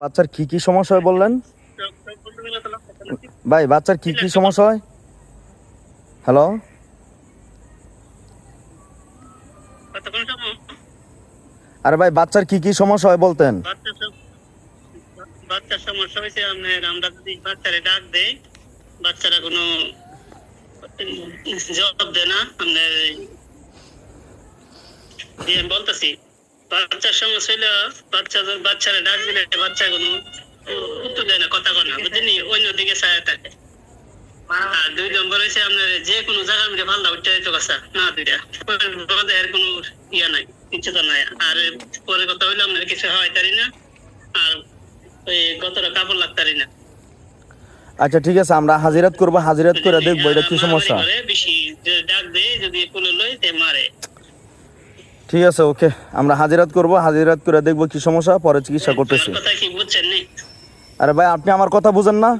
বাচ্চার কি কি সমস্যা হয় বললেন ভাই? বাচ্চার কি কি সমস্যা হয়? হ্যালো, আরে ভাই বাচ্চার কি কি সমস্যা হয় বলতেন? বাচ্চার সমস্যা হয়েছে আপনার, আমরা যদি বাচ্চারে ডাক দেই বাচ্চারা কোনো জবাব দেয় না। আপনার আমি বলতেছি বাচ্চার সমস্যা হইলো বাচ্চারা ডাক দিলে বাচ্চা কোনো উত্তর দেয় না, কথা কয় না, বুঝলি? অন্যদিকে ছায়া থাকে। আর 2 নম্বর হয়েছে আপনার যে কোনো জায়গার মধ্যে ভালো উঠতে যেত কাছা না, দুইটা এর কোনো ইয়া নাই, কিছু তো নাই। আর পরে কথা হইলো আপনার কিছু হয় তারি না, আর ওই গতটা কাপড় লাগতারি না। আচ্ছা ঠিক আছে, আমরা হাজিরাত করবো, হাজিরাত করে দেখবো এটা কি সমস্যা। বেশি ডাক দেয় যদি কোলে লই তে মারে। ঠিক আছে, ওকে, আমরা হাজিরাত করবো, হাজিরাত করে দেখবো কি সমস্যা, পরে চিকিৎসা করতেছি। কথা কি বুঝছেন নি? আরে ভাই আপনি আমার কথা বুঝেন না?